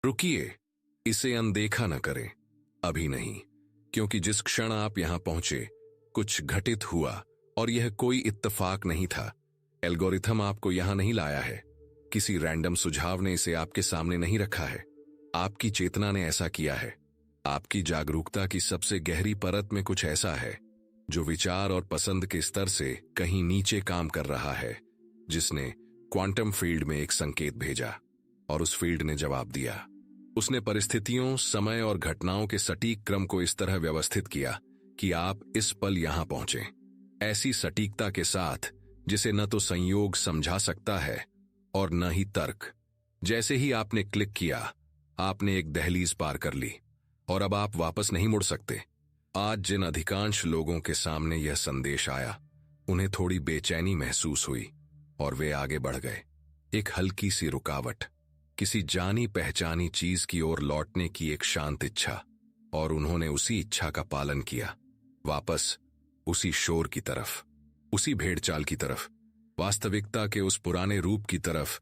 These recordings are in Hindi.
रुकिए, इसे अनदेखा न करें। अभी नहीं, क्योंकि जिस क्षण आप यहां पहुंचे कुछ घटित हुआ, और यह कोई इत्तेफाक नहीं था। एल्गोरिथम आपको यहां नहीं लाया है, किसी रैंडम सुझाव ने इसे आपके सामने नहीं रखा है। आपकी चेतना ने ऐसा किया है। आपकी जागरूकता की सबसे गहरी परत में कुछ ऐसा है जो विचार और पसंद के स्तर से कहीं नीचे काम कर रहा है, जिसने क्वांटम फील्ड में एक संकेत भेजा और उस फील्ड ने जवाब दिया। उसने परिस्थितियों, समय और घटनाओं के सटीक क्रम को इस तरह व्यवस्थित किया कि आप इस पल यहां पहुंचे, ऐसी सटीकता के साथ जिसे न तो संयोग समझा सकता है और न ही तर्क। जैसे ही आपने क्लिक किया, आपने एक दहलीज पार कर ली और अब आप वापस नहीं मुड़ सकते। आज जिन अधिकांश लोगों के सामने यह संदेश आया, उन्हें थोड़ी बेचैनी महसूस हुई और वे आगे बढ़ गए। एक हल्की सी रुकावट, किसी जानी पहचानी चीज की ओर लौटने की एक शांत इच्छा, और उन्होंने उसी इच्छा का पालन किया, वापस उसी शोर की तरफ, उसी भेड़चाल की तरफ, वास्तविकता के उस पुराने रूप की तरफ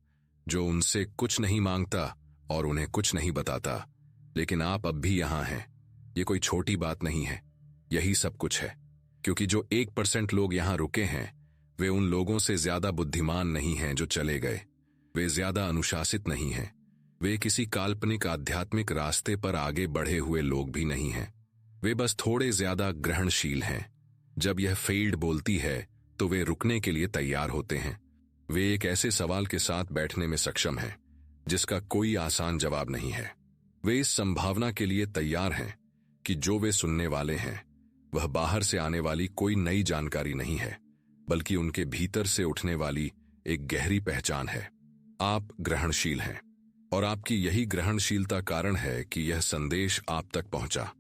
जो उनसे कुछ नहीं मांगता और उन्हें कुछ नहीं बताता। लेकिन आप अब भी यहां हैं। ये कोई छोटी बात नहीं है, यही सब कुछ है। क्योंकि जो 1% लोग यहां रुके हैं, वे उन लोगों से ज्यादा बुद्धिमान नहीं हैं जो चले गए। वे ज्यादा अनुशासित नहीं हैं। वे किसी काल्पनिक आध्यात्मिक रास्ते पर आगे बढ़े हुए लोग भी नहीं हैं। वे बस थोड़े ज्यादा ग्रहणशील हैं। जब यह फील्ड बोलती है तो वे रुकने के लिए तैयार होते हैं। वे एक ऐसे सवाल के साथ बैठने में सक्षम हैं जिसका कोई आसान जवाब नहीं है। वे इस संभावना के लिए तैयार हैं कि जो वे सुनने वाले हैं वह बाहर से आने वाली कोई नई जानकारी नहीं है, बल्कि उनके भीतर से उठने वाली एक गहरी पहचान है। आप ग्रहणशील हैं, और आपकी यही ग्रहणशीलता कारण है कि यह संदेश आप तक पहुंचा।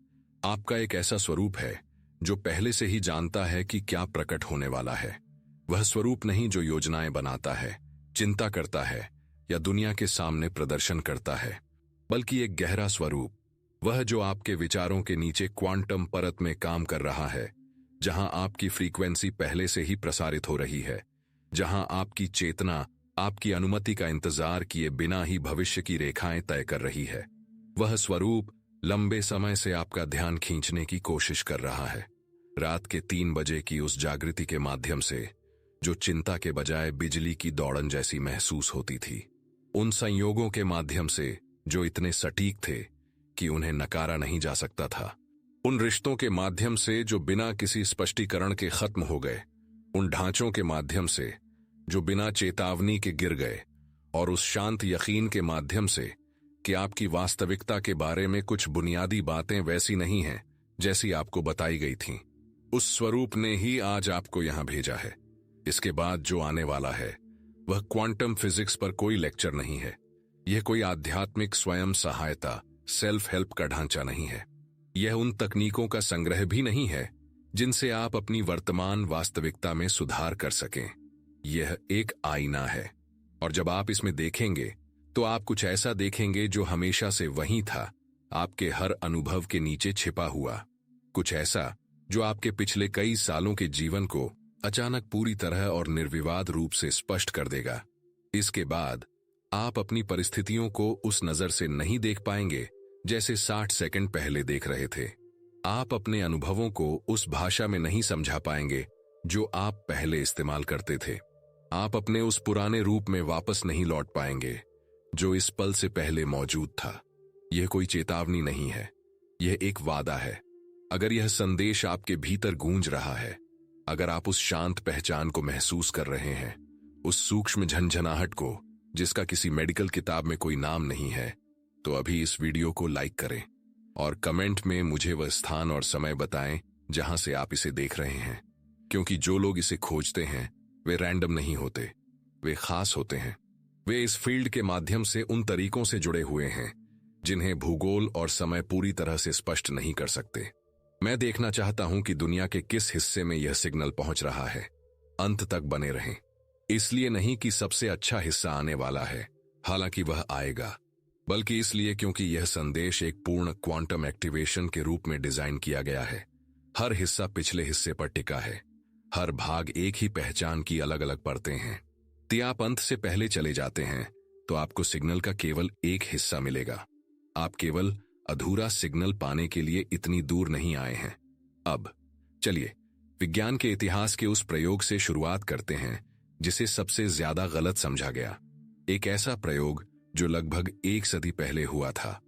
आपका एक ऐसा स्वरूप है जो पहले से ही जानता है कि क्या प्रकट होने वाला है। वह स्वरूप नहीं जो योजनाएं बनाता है, चिंता करता है या दुनिया के सामने प्रदर्शन करता है, बल्कि एक गहरा स्वरूप, वह जो आपके विचारों के नीचे क्वांटम परत में काम कर रहा है, जहां आपकी फ्रीक्वेंसी पहले से ही प्रसारित हो रही है, जहां आपकी चेतना आपकी अनुमति का इंतजार किए बिना ही भविष्य की रेखाएं तय कर रही है। वह स्वरूप लंबे समय से आपका ध्यान खींचने की कोशिश कर रहा है। रात के 3 बजे की उस जागृति के माध्यम से, जो चिंता के बजाय बिजली की दौड़न जैसी महसूस होती थी। उन संयोगों के माध्यम से जो इतने सटीक थे कि उन्हें नकारा नहीं जा सकता था। उन रिश्तों के माध्यम से जो बिना किसी स्पष्टीकरण के खत्म हो गए। उन ढांचों के माध्यम से जो बिना चेतावनी के गिर गए। और उस शांत यकीन के माध्यम से कि आपकी वास्तविकता के बारे में कुछ बुनियादी बातें वैसी नहीं हैं जैसी आपको बताई गई थीं। उस स्वरूप ने ही आज आपको यहां भेजा है। इसके बाद जो आने वाला है वह क्वांटम फिजिक्स पर कोई लेक्चर नहीं है। यह कोई आध्यात्मिक स्वयं सहायता, सेल्फ हेल्प का ढांचा नहीं है। यह उन तकनीकों का संग्रह भी नहीं है जिनसे आप अपनी वर्तमान वास्तविकता में सुधार कर सकें। यह एक आईना है, और जब आप इसमें देखेंगे तो आप कुछ ऐसा देखेंगे जो हमेशा से वहीं था, आपके हर अनुभव के नीचे छिपा हुआ। कुछ ऐसा जो आपके पिछले कई सालों के जीवन को अचानक पूरी तरह और निर्विवाद रूप से स्पष्ट कर देगा। इसके बाद आप अपनी परिस्थितियों को उस नजर से नहीं देख पाएंगे जैसे 60 सेकंड पहले देख रहे थे। आप अपने अनुभवों को उस भाषा में नहीं समझा पाएंगे जो आप पहले इस्तेमाल करते थे। आप अपने उस पुराने रूप में वापस नहीं लौट पाएंगे जो इस पल से पहले मौजूद था। यह कोई चेतावनी नहीं है, यह एक वादा है। अगर यह संदेश आपके भीतर गूंज रहा है, अगर आप उस शांत पहचान को महसूस कर रहे हैं, उस सूक्ष्म झंझनाहट को जिसका किसी मेडिकल किताब में कोई नाम नहीं है, तो अभी इस वीडियो को लाइक करें और कमेंट में मुझे वह स्थान और समय बताएं जहां से आप इसे देख रहे हैं। क्योंकि जो लोग इसे खोजते हैं वे रैंडम नहीं होते, वे खास होते हैं। वे इस फील्ड के माध्यम से उन तरीकों से जुड़े हुए हैं जिन्हें भूगोल और समय पूरी तरह से स्पष्ट नहीं कर सकते। मैं देखना चाहता हूं कि दुनिया के किस हिस्से में यह सिग्नल पहुंच रहा है। अंत तक बने रहें। इसलिए नहीं कि सबसे अच्छा हिस्सा आने वाला है, हालांकि वह आएगा, बल्कि इसलिए क्योंकि यह संदेश एक पूर्ण क्वांटम एक्टिवेशन के रूप में डिजाइन किया गया है। हर हिस्सा पिछले हिस्से पर टिका है। हर भाग एक ही पहचान की अलग अलग परतें हैं। यदि आप अंत से पहले चले जाते हैं तो आपको सिग्नल का केवल एक हिस्सा मिलेगा। आप केवल अधूरा सिग्नल पाने के लिए इतनी दूर नहीं आए हैं। अब चलिए विज्ञान के इतिहास के उस प्रयोग से शुरुआत करते हैं जिसे सबसे ज्यादा गलत समझा गया। एक ऐसा प्रयोग जो लगभग 1 सदी पहले हुआ था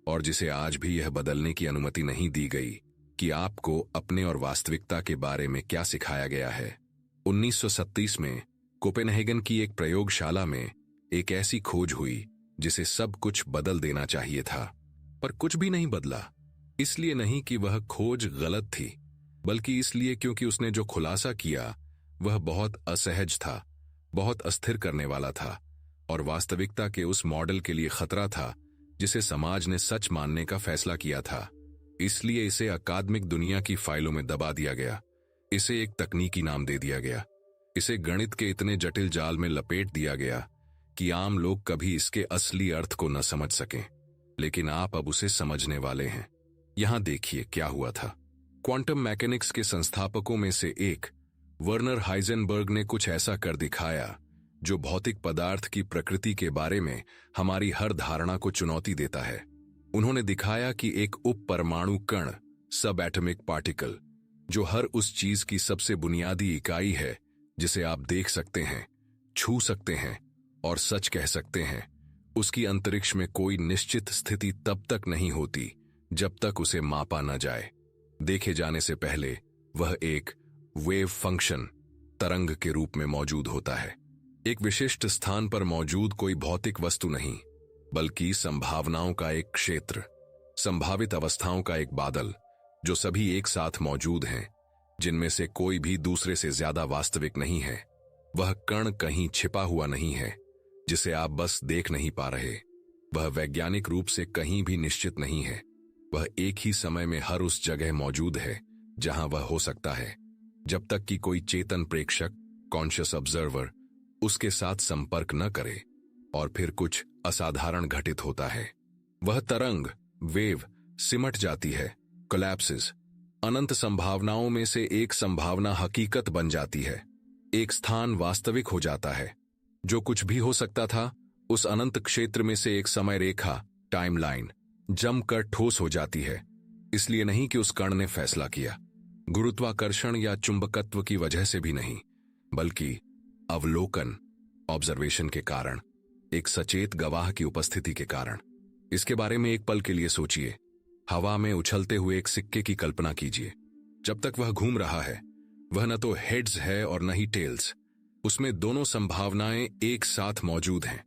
और जिसे आज भी यह बदलने की अनुमति नहीं दी गई कि आपको अपने और वास्तविकता के बारे में क्या सिखाया गया है। 1937 में कोपेनहेगन की एक प्रयोगशाला में एक ऐसी खोज हुई जिसे सब कुछ बदल देना चाहिए था, पर कुछ भी नहीं बदला। इसलिए नहीं कि वह खोज गलत थी, बल्कि इसलिए क्योंकि उसने जो खुलासा किया वह बहुत असहज था, बहुत अस्थिर करने वाला था और वास्तविकता के उस मॉडल के लिए खतरा था जिसे समाज ने सच मानने का फैसला किया था। इसलिए इसे अकादमिक दुनिया की फाइलों में दबा दिया गया, इसे एक तकनीकी नाम दे दिया गया, इसे गणित के इतने जटिल जाल में लपेट दिया गया कि आम लोग कभी इसके असली अर्थ को न समझ सकें। लेकिन आप अब उसे समझने वाले हैं। यहां देखिए क्या हुआ था। क्वांटम मैकेनिक्स के संस्थापकों में से एक वर्नर हाइजेनबर्ग ने कुछ ऐसा कर दिखाया जो भौतिक पदार्थ की प्रकृति के बारे में हमारी हर धारणा को चुनौती देता है। उन्होंने दिखाया कि एक उप परमाणु कण, सब एटॉमिक पार्टिकल, जो हर उस चीज की सबसे बुनियादी इकाई है जिसे आप देख सकते हैं, छू सकते हैं और सच कह सकते हैं, उसकी अंतरिक्ष में कोई निश्चित स्थिति तब तक नहीं होती जब तक उसे मापा न जाए। देखे जाने से पहले वह एक वेव फंक्शन, तरंग के रूप में मौजूद होता है, एक विशिष्ट स्थान पर मौजूद कोई भौतिक वस्तु नहीं, बल्कि संभावनाओं का एक क्षेत्र, संभावित अवस्थाओं का एक बादल जो सभी एक साथ मौजूद हैं, जिनमें से कोई भी दूसरे से ज्यादा वास्तविक नहीं है। वह कण कहीं छिपा हुआ नहीं है जिसे आप बस देख नहीं पा रहे। वह वैज्ञानिक रूप से कहीं भी निश्चित नहीं है। वह एक ही समय में हर उस जगह मौजूद है जहां वह हो सकता है, जब तक कि कोई चेतन प्रेक्षक, कॉन्शियस ऑब्जर्वर, उसके साथ संपर्क न करे और फिर कुछ असाधारण घटित होता है। वह तरंग, वेव, सिमट जाती है, कोलैप्सिस। अनंत संभावनाओं में से एक संभावना हकीकत बन जाती है। एक स्थान वास्तविक हो जाता है। जो कुछ भी हो सकता था उस अनंत क्षेत्र में से एक समय रेखा, टाइमलाइन, जमकर ठोस हो जाती है। इसलिए नहीं कि उस कण ने फैसला किया, गुरुत्वाकर्षण या चुंबकत्व की वजह से भी नहीं, बल्कि अवलोकन, ऑब्जर्वेशन के कारण, एक सचेत गवाह की उपस्थिति के कारण। इसके बारे में एक पल के लिए सोचिए। हवा में उछलते हुए एक सिक्के की कल्पना कीजिए। जब तक वह घूम रहा है, वह न तो हेड्स है और न ही टेल्स। उसमें दोनों संभावनाएं एक साथ मौजूद हैं।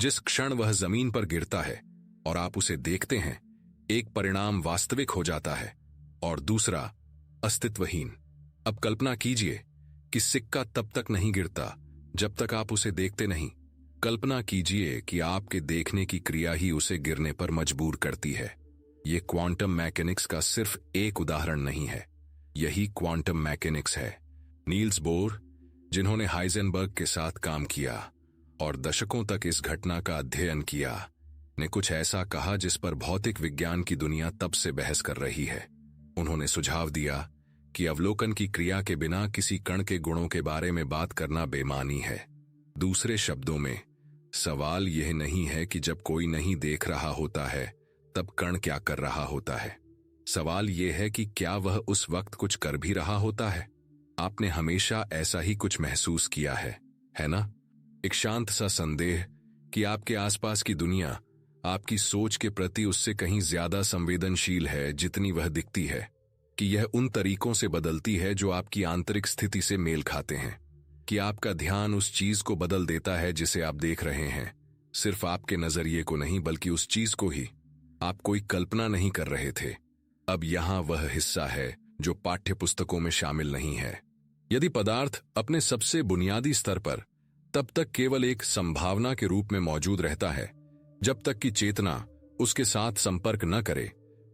जिस क्षण वह जमीन पर गिरता है और आप उसे देखते हैं, एक परिणाम वास्तविक हो जाता है और दूसरा अस्तित्वहीन। अब कल्पना कीजिए कि सिक्का तब तक नहीं गिरता जब तक आप उसे देखते नहीं। कल्पना कीजिए कि आपके देखने की क्रिया ही उसे गिरने पर मजबूर करती है। यह क्वांटम मैकेनिक्स का सिर्फ एक उदाहरण नहीं है, यही क्वांटम मैकेनिक्स है। नील्स बोर, जिन्होंने हाइजेनबर्ग के साथ काम किया और दशकों तक इस घटना का अध्ययन किया, ने कुछ ऐसा कहा जिस पर भौतिक विज्ञान की दुनिया तब से बहस कर रही है। उन्होंने सुझाव दिया कि अवलोकन की क्रिया के बिना किसी कण के गुणों के बारे में बात करना बेमानी है। दूसरे शब्दों में, सवाल यह नहीं है कि जब कोई नहीं देख रहा होता है तब कण क्या कर रहा होता है। सवाल यह है कि क्या वह उस वक्त कुछ कर भी रहा होता है। आपने हमेशा ऐसा ही कुछ महसूस किया है ना? एक शांत सा संदेह कि आपके आसपास की दुनिया आपकी सोच के प्रति उससे कहीं ज्यादा संवेदनशील है जितनी वह दिखती है, कि यह उन तरीकों से बदलती है जो आपकी आंतरिक स्थिति से मेल खाते हैं, कि आपका ध्यान उस चीज को बदल देता है जिसे आप देख रहे हैं, सिर्फ आपके नजरिए को नहीं बल्कि उस चीज को ही। आप कोई कल्पना नहीं कर रहे थे। अब यहां वह हिस्सा है जो पाठ्य पुस्तकों में शामिल नहीं है। यदि पदार्थ अपने सबसे बुनियादी स्तर पर तब तक केवल एक संभावना के रूप में मौजूद रहता है जब तक कि चेतना उसके साथ संपर्क न करे,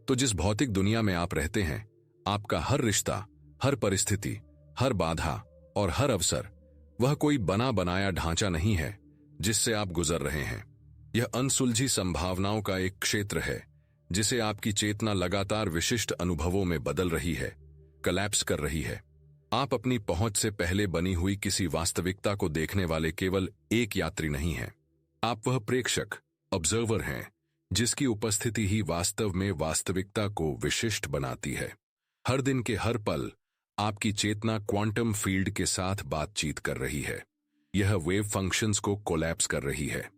तो जिस भौतिक दुनिया में आप रहते हैं, आपका हर रिश्ता, हर परिस्थिति, हर बाधा और हर अवसर वह कोई बना बनाया ढांचा नहीं है जिससे आप गुजर रहे हैं। यह अनसुलझी संभावनाओं का एक क्षेत्र है जिसे आपकी चेतना लगातार विशिष्ट अनुभवों में बदल रही है, कलैप्स कर रही है। आप अपनी पहुंच से पहले बनी हुई किसी वास्तविकता को देखने वाले केवल एक यात्री नहीं हैं। आप वह प्रेक्षक, ऑब्जर्वर हैं जिसकी उपस्थिति ही वास्तव में वास्तविकता को विशिष्ट बनाती है। हर दिन के हर पल आपकी चेतना क्वांटम फील्ड के साथ बातचीत कर रही है। यह वेव फंक्शंस को कोलैप्स कर रही है।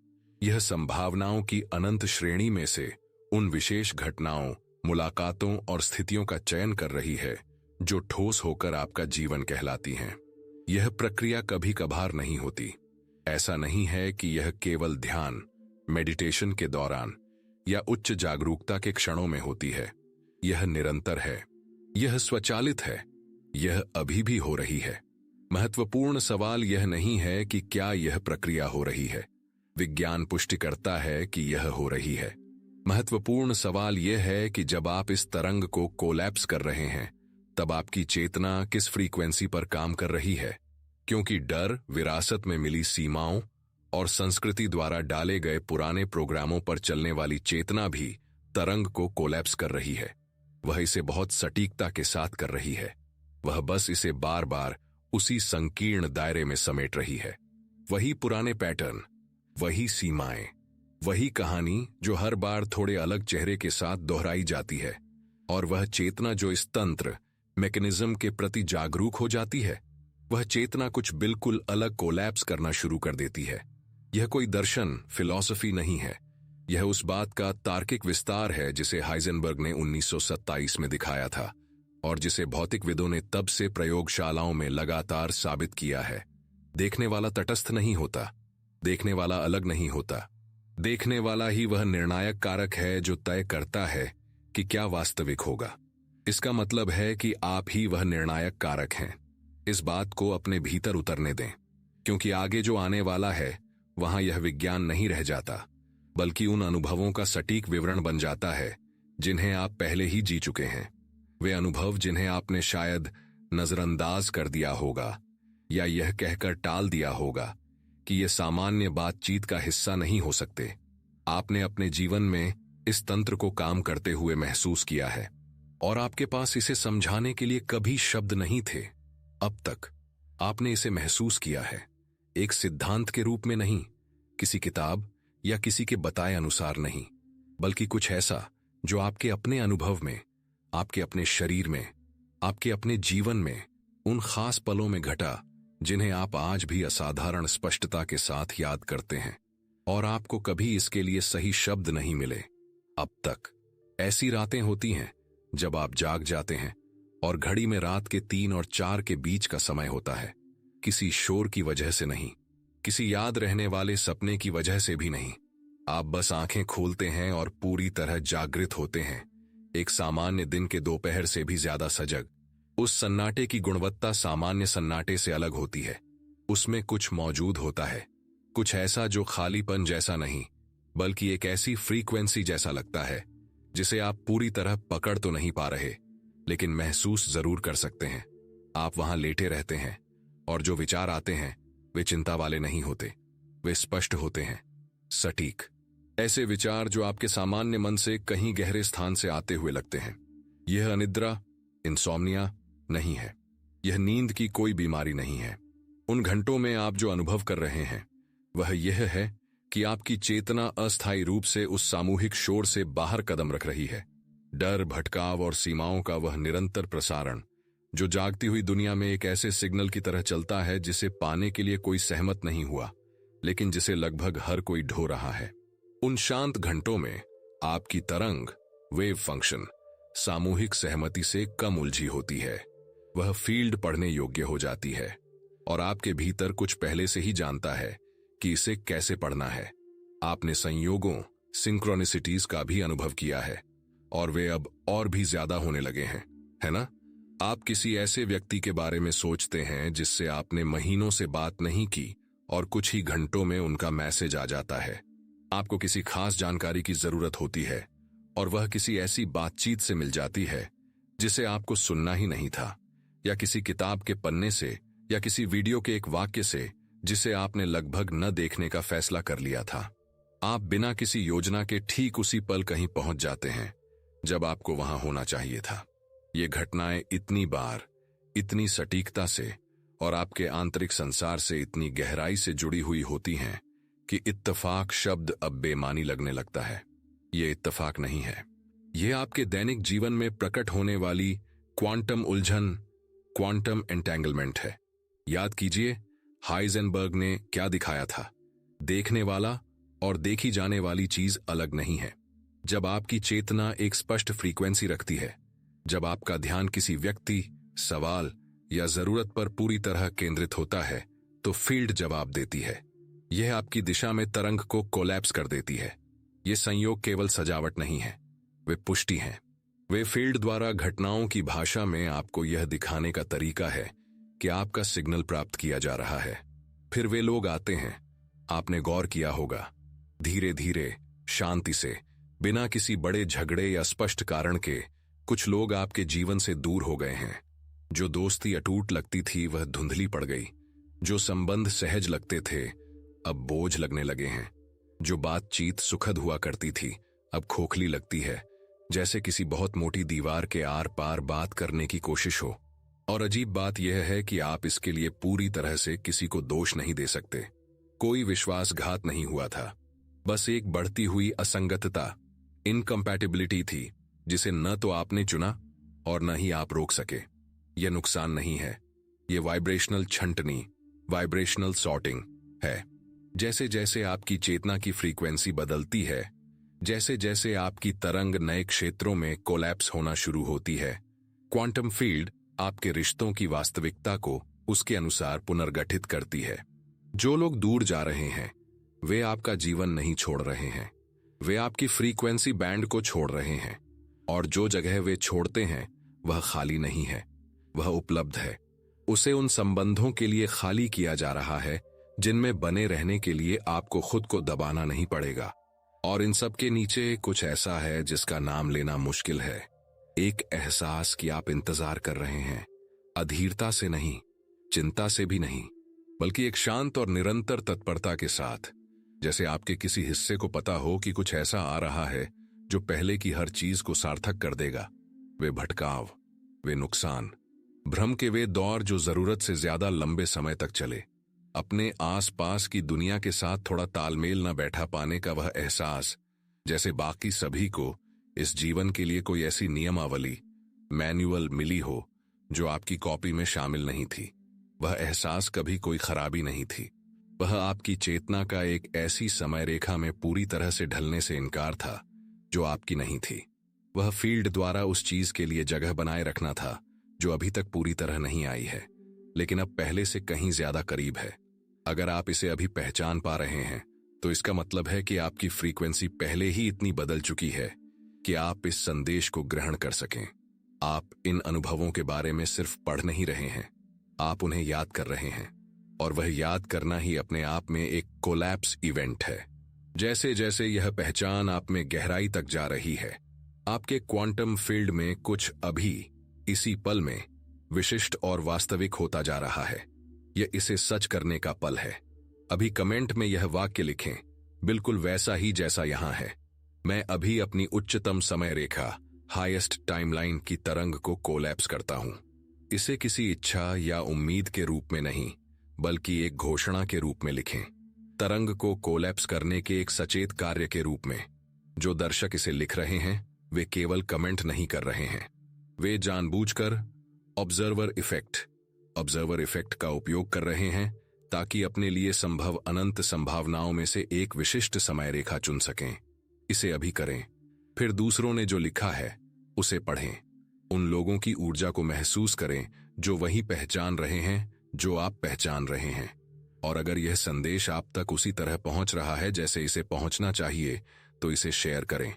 यह संभावनाओं की अनंत श्रेणी में से उन विशेष घटनाओं, मुलाकातों और स्थितियों का चयन कर रही है जो ठोस होकर आपका जीवन कहलाती हैं। यह प्रक्रिया कभी कभार नहीं होती। ऐसा नहीं है कि यह केवल ध्यान, मेडिटेशन के दौरान या उच्च जागरूकता के क्षणों में होती है। यह निरंतर है, यह स्वचालित है, यह अभी भी हो रही है। महत्वपूर्ण सवाल यह नहीं है कि क्या यह प्रक्रिया हो रही है। विज्ञान पुष्टि करता है कि यह हो रही है। महत्वपूर्ण सवाल यह है कि जब आप इस तरंग को कोलैप्स कर रहे हैं, तब आपकी चेतना किस फ्रीक्वेंसी पर काम कर रही है। क्योंकि डर, विरासत में मिली सीमाओं और संस्कृति द्वारा डाले गए पुराने प्रोग्रामों पर चलने वाली चेतना भी तरंग को कोलैप्स कर रही है। वह इसे बहुत सटीकता के साथ कर रही है। वह बस इसे बार बार उसी संकीर्ण दायरे में समेट रही है। वही पुराने पैटर्न, वही सीमाएं, वही कहानी जो हर बार थोड़े अलग चेहरे के साथ दोहराई जाती है। और वह चेतना जो इस तंत्र, मैकेनिज्म के प्रति जागरूक हो जाती है, वह चेतना कुछ बिल्कुल अलग कोलैप्स करना शुरू कर देती है। यह कोई दर्शन, फिलॉसफी नहीं है। यह उस बात का तार्किक विस्तार है जिसे हाइजेनबर्ग ने 1927 में दिखाया था और जिसे भौतिकविदों ने तब से प्रयोगशालाओं में लगातार साबित किया है। देखने वाला तटस्थ नहीं होता, देखने वाला अलग नहीं होता। देखने वाला ही वह निर्णायक कारक है जो तय करता है कि क्या वास्तविक होगा। इसका मतलब है कि आप ही वह निर्णायक कारक हैं। इस बात को अपने भीतर उतरने दें, क्योंकि आगे जो आने वाला है वहां यह विज्ञान नहीं रह जाता, बल्कि उन अनुभवों का सटीक विवरण बन जाता है जिन्हें आप पहले ही जी चुके हैं। वे अनुभव जिन्हें आपने शायद नजरअंदाज कर दिया होगा या यह कहकर टाल दिया होगा कि ये सामान्य बातचीत का हिस्सा नहीं हो सकते। आपने अपने जीवन में इस तंत्र को काम करते हुए महसूस किया है और आपके पास इसे समझाने के लिए कभी शब्द नहीं थे। अब तक आपने इसे महसूस किया है, एक सिद्धांत के रूप में नहीं, किसी किताब या किसी के बताए अनुसार नहीं, बल्कि कुछ ऐसा जो आपके अपने अनुभव में, आपके अपने शरीर में, आपके अपने जीवन में उन खास पलों में घटा जिन्हें आप आज भी असाधारण स्पष्टता के साथ याद करते हैं। और आपको कभी इसके लिए सही शब्द नहीं मिले। अब तक ऐसी रातें होती हैं जब आप जाग जाते हैं और घड़ी में रात के 3 और 4 के बीच का समय होता है। किसी शोर की वजह से नहीं, किसी याद रहने वाले सपने की वजह से भी नहीं। आप बस आंखें खोलते हैं और पूरी तरह जागृत होते हैं, एक सामान्य दिन के दोपहर से भी ज्यादा सजग। उस सन्नाटे की गुणवत्ता सामान्य सन्नाटे से अलग होती है। उसमें कुछ मौजूद होता है, कुछ ऐसा जो खालीपन जैसा नहीं, बल्कि एक ऐसी फ्रीक्वेंसी जैसा लगता है जिसे आप पूरी तरह पकड़ तो नहीं पा रहे, लेकिन महसूस जरूर कर सकते हैं। आप वहां लेटे रहते हैं और जो विचार आते हैं वे चिंता वाले नहीं होते, वे स्पष्ट होते हैं, सटीक। ऐसे विचार जो आपके सामान्य मन से कहीं गहरे स्थान से आते हुए लगते हैं। यह अनिद्रा, इंसोम्निया नहीं है। यह नींद की कोई बीमारी नहीं है। उन घंटों में आप जो अनुभव कर रहे हैं वह यह है कि आपकी चेतना अस्थायी रूप से उस सामूहिक शोर से बाहर कदम रख रही है। डर, भटकाव और सीमाओं का वह निरंतर प्रसारण जो जागती हुई दुनिया में एक ऐसे सिग्नल की तरह चलता है जिसे पाने के लिए कोई सहमत नहीं हुआ, लेकिन जिसे लगभग हर कोई ढो रहा है। उन शांत घंटों में आपकी तरंग, वेव फंक्शन, सामूहिक सहमति से कम उलझी होती है। वह फील्ड पढ़ने योग्य हो जाती है और आपके भीतर कुछ पहले से ही जानता है कि इसे कैसे पढ़ना है। आपने संयोगों, सिंक्रोनिसिटीज का भी अनुभव किया है और वे अब और भी ज्यादा होने लगे हैं, है ना? आप किसी ऐसे व्यक्ति के बारे में सोचते हैं जिससे आपने महीनों से बात नहीं की और कुछ ही घंटों में उनका मैसेज आ जाता है। आपको किसी खास जानकारी की जरूरत होती है और वह किसी ऐसी बातचीत से मिल जाती है जिसे आपको सुनना ही नहीं था, या किसी किताब के पन्ने से, या किसी वीडियो के एक वाक्य से जिसे आपने लगभग न देखने का फैसला कर लिया था। आप बिना किसी योजना के ठीक उसी पल कहीं पहुंच जाते हैं जब आपको वहां होना चाहिए था। ये घटनाएं इतनी बार, इतनी सटीकता से और आपके आंतरिक संसार से इतनी गहराई से जुड़ी हुई होती हैं कि इत्तेफाक शब्द अब बेमानी लगने लगता है। ये इत्तेफाक नहीं है। ये आपके दैनिक जीवन में प्रकट होने वाली क्वांटम उलझन, क्वांटम एंटेंगलमेंट है। याद कीजिए, हाइजेनबर्ग ने क्या दिखाया था? देखने वाला और देखी जाने वाली चीज अलग नहीं है। जब आपकी चेतना एक स्पष्ट फ्रीक्वेंसी रखती है, जब आपका ध्यान किसी व्यक्ति, सवाल या जरूरत पर पूरी तरह केंद्रित होता है, तो फील्ड जवाब देती है। यह आपकी दिशा में तरंग को कोलैप्स कर देती है। ये संयोग केवल सजावट नहीं है, वे पुष्टि हैं। वे फील्ड द्वारा घटनाओं की भाषा में आपको यह दिखाने का तरीका है कि आपका सिग्नल प्राप्त किया जा रहा है। फिर वे लोग आते हैं, आपने गौर किया होगा, धीरे धीरे, शांति से, बिना किसी बड़े झगड़े या स्पष्ट कारण के कुछ लोग आपके जीवन से दूर हो गए हैं। जो दोस्ती अटूट लगती थी वह धुंधली पड़ गई। जो संबंध सहज लगते थे अब बोझ लगने लगे हैं। जो बातचीत सुखद हुआ करती थी अब खोखली लगती है, जैसे किसी बहुत मोटी दीवार के आर पार बात करने की कोशिश हो। और अजीब बात यह है कि आप इसके लिए पूरी तरह से किसी को दोष नहीं दे सकते। कोई विश्वासघात नहीं हुआ था, बस एक बढ़ती हुई असंगतता, इनकम्पैटिबिलिटी थी, जिसे न तो आपने चुना और न ही आप रोक सके। यह नुकसान नहीं है, यह वाइब्रेशनल छंटनी, वाइब्रेशनल सॉर्टिंग है। जैसे जैसे आपकी चेतना की फ्रीक्वेंसी बदलती है, जैसे जैसे आपकी तरंग नए क्षेत्रों में कोलैप्स होना शुरू होती है, क्वांटम फील्ड आपके रिश्तों की वास्तविकता को उसके अनुसार पुनर्गठित करती है। जो लोग दूर जा रहे हैं वे आपका जीवन नहीं छोड़ रहे हैं, वे आपकी फ्रीक्वेंसी बैंड को छोड़ रहे हैं। और जो जगह वे छोड़ते हैं वह खाली नहीं है, वह उपलब्ध है। उसे उन संबंधों के लिए खाली किया जा रहा है जिनमें बने रहने के लिए आपको खुद को दबाना नहीं पड़ेगा। और इन सब के नीचे कुछ ऐसा है जिसका नाम लेना मुश्किल है। एक एहसास कि आप इंतजार कर रहे हैं, अधीरता से नहीं, चिंता से भी नहीं, बल्कि एक शांत और निरंतर तत्परता के साथ, जैसे आपके किसी हिस्से को पता हो कि कुछ ऐसा आ रहा है जो पहले की हर चीज को सार्थक कर देगा। वे भटकाव, वे नुकसान, भ्रम के वे दौर जो जरूरत से ज्यादा लंबे समय तक चले, अपने आसपास की दुनिया के साथ थोड़ा तालमेल न बैठा पाने का वह एहसास, जैसे बाकी सभी को इस जीवन के लिए कोई ऐसी नियमावली, मैनुअल मिली हो जो आपकी कॉपी में शामिल नहीं थी। वह एहसास कभी कोई खराबी नहीं थी, वह आपकी चेतना का एक ऐसी समय रेखा में पूरी तरह से ढलने से इनकार था जो आपकी नहीं थी। वह फील्ड द्वारा उस चीज के लिए जगह बनाए रखना था जो अभी तक पूरी तरह नहीं आई है, लेकिन अब पहले से कहीं ज्यादा करीब है। अगर आप इसे अभी पहचान पा रहे हैं तो इसका मतलब है कि आपकी फ्रीक्वेंसी पहले ही इतनी बदल चुकी है कि आप इस संदेश को ग्रहण कर सकें। आप इन अनुभवों के बारे में सिर्फ पढ़ नहीं रहे हैं, आप उन्हें याद कर रहे हैं। और वह याद करना ही अपने आप में एक कोलैप्स इवेंट है। जैसे जैसे यह पहचान आप में गहराई तक जा रही है, आपके क्वांटम फील्ड में कुछ अभी इसी पल में विशिष्ट और वास्तविक होता जा रहा है। यह इसे सच करने का पल है। अभी कमेंट में यह वाक्य लिखें, बिल्कुल वैसा ही जैसा यहां है। मैं अभी अपनी उच्चतम समय रेखा, हाईएस्ट टाइमलाइन की तरंग को कोलैप्स करता हूं। इसे किसी इच्छा या उम्मीद के रूप में नहीं, बल्कि एक घोषणा के रूप में लिखें। तरंग को कोलैप्स करने के एक सचेत कार्य के रूप में। जो दर्शक इसे लिख रहे हैं वे केवल कमेंट नहीं कर रहे हैं, वे जानबूझकर ऑब्जर्वर इफेक्ट का उपयोग कर रहे हैं ताकि अपने लिए संभव अनंत संभावनाओं में से एक विशिष्ट समय रेखा चुन सकें। इसे अभी करें, फिर दूसरों ने जो लिखा है उसे पढ़ें, उन लोगों की ऊर्जा को महसूस करें जो वही पहचान रहे हैं जो आप पहचान रहे हैं। और अगर यह संदेश आप तक उसी तरह पहुंच रहा है जैसे इसे पहुंचना चाहिए तो इसे शेयर करें।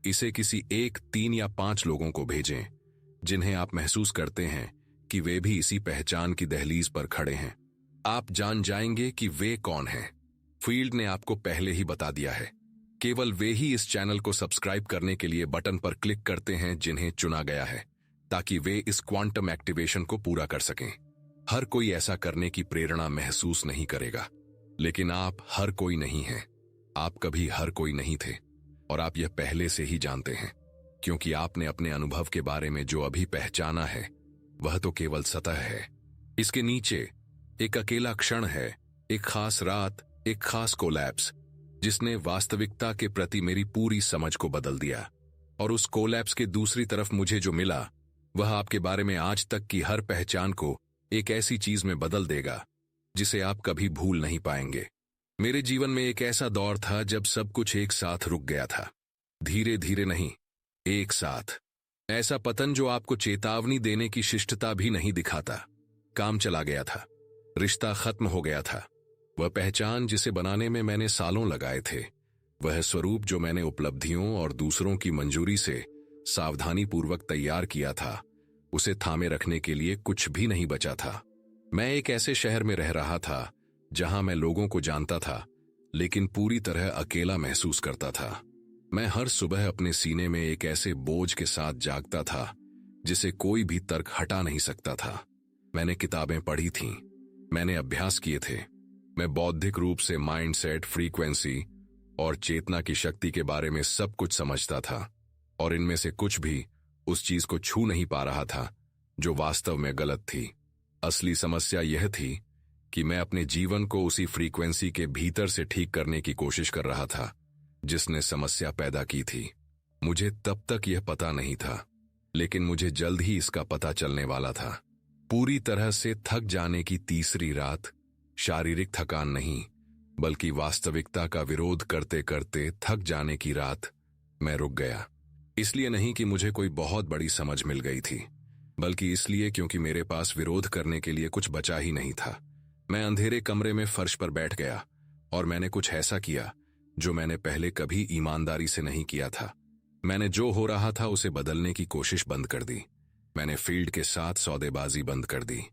इसे किसी 1, 3 या 5 लोगों को भेजें जिन्हें आप महसूस करते हैं कि वे भी इसी पहचान की दहलीज पर खड़े हैं। आप जान जाएंगे कि वे कौन हैं। फील्ड ने आपको पहले ही बता दिया है। केवल वे ही इस चैनल को सब्सक्राइब करने के लिए बटन पर क्लिक करते हैं जिन्हें चुना गया है, ताकि वे इस क्वांटम एक्टिवेशन को पूरा कर सकें। हर कोई ऐसा करने की प्रेरणा महसूस नहीं करेगा, लेकिन आप हर कोई नहीं हैं। आप कभी हर कोई नहीं थे और आप यह पहले से ही जानते हैं, क्योंकि आपने अपने अनुभव के बारे में जो अभी पहचाना है वह तो केवल सतह है। इसके नीचे एक अकेला क्षण है, एक खास रात, एक खास कोलैप्स, जिसने वास्तविकता के प्रति मेरी पूरी समझ को बदल दिया। और उस कोलैप्स के दूसरी तरफ मुझे जो मिला वह आपके बारे में आज तक की हर पहचान को एक ऐसी चीज में बदल देगा जिसे आप कभी भूल नहीं पाएंगे। मेरे जीवन में एक ऐसा दौर था जब सब कुछ एक साथ रुक गया था, धीरे धीरे नहीं, एक साथ। ऐसा पतन जो आपको चेतावनी देने की शिष्टता भी नहीं दिखाता। काम चला गया था, रिश्ता खत्म हो गया था। वह पहचान जिसे बनाने में मैंने सालों लगाए थे, वह स्वरूप जो मैंने उपलब्धियों और दूसरों की मंजूरी से सावधानीपूर्वक तैयार किया था, उसे थामे रखने के लिए कुछ भी नहीं बचा था। मैं एक ऐसे शहर में रह रहा था जहां मैं लोगों को जानता था, लेकिन पूरी तरह अकेला महसूस करता था। मैं हर सुबह अपने सीने में एक ऐसे बोझ के साथ जागता था जिसे कोई भी तर्क हटा नहीं सकता था। मैंने किताबें पढ़ी थीं, मैंने अभ्यास किए थे, मैं बौद्धिक रूप से माइंडसेट, फ्रीक्वेंसी और चेतना की शक्ति के बारे में सब कुछ समझता था, और इनमें से कुछ भी उस चीज को छू नहीं पा रहा था जो वास्तव में गलत थी। असली समस्या यह थी कि मैं अपने जीवन को उसी फ्रीक्वेंसी के भीतर से ठीक करने की कोशिश कर रहा था जिसने समस्या पैदा की थी। मुझे तब तक यह पता नहीं था, लेकिन मुझे जल्द ही इसका पता चलने वाला था। पूरी तरह से थक जाने की तीसरी रात, शारीरिक थकान नहीं बल्कि वास्तविकता का विरोध करते करते थक जाने की रात, मैं रुक गया। इसलिए नहीं कि मुझे कोई बहुत बड़ी समझ मिल गई थी, बल्कि इसलिए क्योंकि मेरे पास विरोध करने के लिए कुछ बचा ही नहीं था। मैं अंधेरे कमरे में फर्श पर बैठ गया और मैंने कुछ ऐसा किया जो मैंने पहले कभी ईमानदारी से नहीं किया था। मैंने जो हो रहा था उसे बदलने की कोशिश बंद कर दी। मैंने फील्ड के साथ सौदेबाजी बंद कर दी।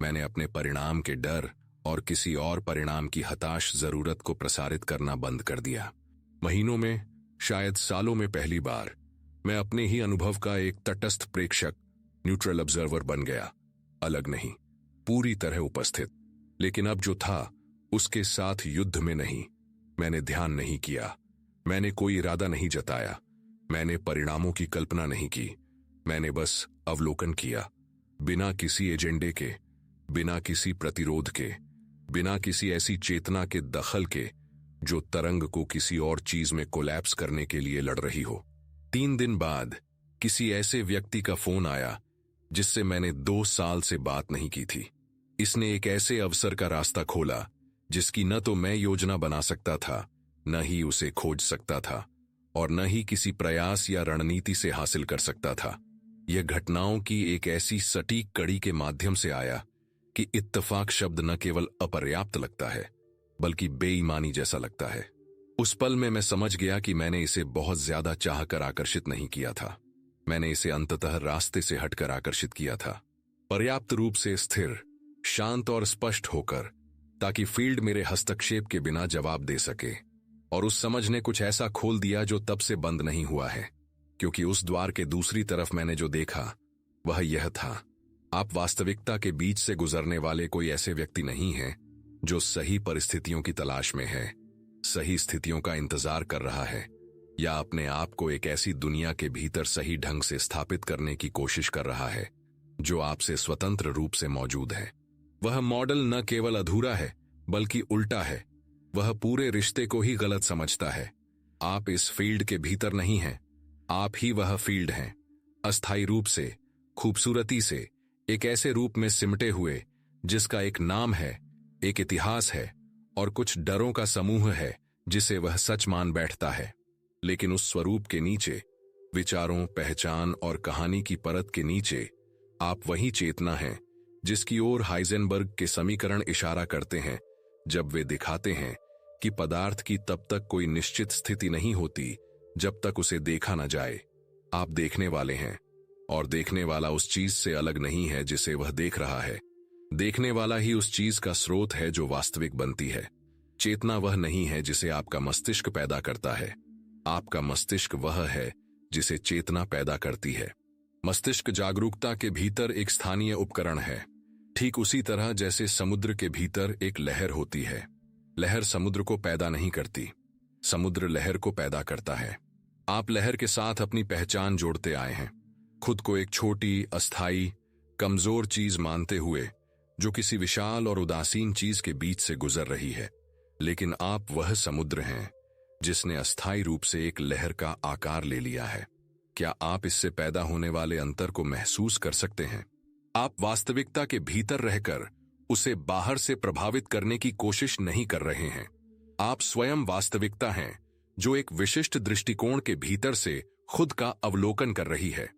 मैंने अपने परिणाम के डर और किसी और परिणाम की हताश जरूरत को प्रसारित करना बंद कर दिया। महीनों में, शायद सालों में पहली बार मैं अपने ही अनुभव का एक तटस्थ प्रेक्षक, न्यूट्रल ऑब्जर्वर बन गया। अलग नहीं, पूरी तरह उपस्थित। लेकिन अब जो था उसके साथ युद्ध में नहीं। मैंने ध्यान नहीं किया, मैंने कोई इरादा नहीं जताया, मैंने परिणामों की कल्पना नहीं की। मैंने बस अवलोकन किया, बिना किसी एजेंडे के, बिना किसी प्रतिरोध के, बिना किसी ऐसी चेतना के दखल के जो तरंग को किसी और चीज में कोलैप्स करने के लिए लड़ रही हो। 3 दिन बाद किसी ऐसे व्यक्ति का फोन आया जिससे मैंने 2 साल से बात नहीं की थी। इसने एक ऐसे अवसर का रास्ता खोला जिसकी न तो मैं योजना बना सकता था, न ही उसे खोज सकता था, और न ही किसी प्रयास या रणनीति से हासिल कर सकता था। यह घटनाओं की एक ऐसी सटीक कड़ी के माध्यम से आया कि इत्तेफाक शब्द न केवल अपर्याप्त लगता है बल्कि बेईमानी जैसा लगता है। उस पल में मैं समझ गया कि मैंने इसे बहुत ज्यादा चाहकर आकर्षित नहीं किया था। मैंने इसे अंततः रास्ते से हटकर आकर्षित किया था, पर्याप्त रूप से स्थिर, शांत और स्पष्ट होकर, ताकि फील्ड मेरे हस्तक्षेप के बिना जवाब दे सके। और उस समझ ने कुछ ऐसा खोल दिया जो तब से बंद नहीं हुआ है, क्योंकि उस द्वार के दूसरी तरफ मैंने जो देखा वह यह था, आप वास्तविकता के बीच से गुजरने वाले कोई ऐसे व्यक्ति नहीं हैं जो सही परिस्थितियों की तलाश में है, सही स्थितियों का इंतजार कर रहा है, या अपने आप को एक ऐसी दुनिया के भीतर सही ढंग से स्थापित करने की कोशिश कर रहा है जो आपसे स्वतंत्र रूप से मौजूद है। वह मॉडल न केवल अधूरा है बल्कि उल्टा है। वह पूरे रिश्ते को ही गलत समझता है। आप इस फील्ड के भीतर नहीं हैं, आप ही वह फील्ड हैं, अस्थायी रूप से, खूबसूरती से, एक ऐसे रूप में सिमटे हुए जिसका एक नाम है, एक इतिहास है और कुछ डरों का समूह है जिसे वह सच मान बैठता है। लेकिन उस स्वरूप के नीचे, विचारों, पहचान और कहानी की परत के नीचे, आप वही चेतना हैं जिसकी ओर हाइजेनबर्ग के समीकरण इशारा करते हैं जब वे दिखाते हैं कि पदार्थ की तब तक कोई निश्चित स्थिति नहीं होती जब तक उसे देखा न जाए। आप देखने वाले हैं, और देखने वाला उस चीज से अलग नहीं है जिसे वह देख रहा है। देखने वाला ही उस चीज का स्रोत है जो वास्तविक बनती है। चेतना वह नहीं है जिसे आपका मस्तिष्क पैदा करता है, आपका मस्तिष्क वह है जिसे चेतना पैदा करती है। मस्तिष्क जागरूकता के भीतर एक स्थानीय उपकरण है, ठीक उसी तरह जैसे समुद्र के भीतर एक लहर होती है। लहर समुद्र को पैदा नहीं करती, समुद्र लहर को पैदा करता है। आप लहर के साथ अपनी पहचान जोड़ते आए हैं, खुद को एक छोटी, अस्थायी, कमजोर चीज मानते हुए जो किसी विशाल और उदासीन चीज के बीच से गुजर रही है। लेकिन आप वह समुद्र हैं जिसने अस्थायी रूप से एक लहर का आकार ले लिया है। क्या आप इससे पैदा होने वाले अंतर को महसूस कर सकते हैं? आप वास्तविकता के भीतर रहकर उसे बाहर से प्रभावित करने की कोशिश नहीं कर रहे हैं। आप स्वयं वास्तविकता हैं, जो एक विशिष्ट दृष्टिकोण के भीतर से खुद का अवलोकन कर रही है।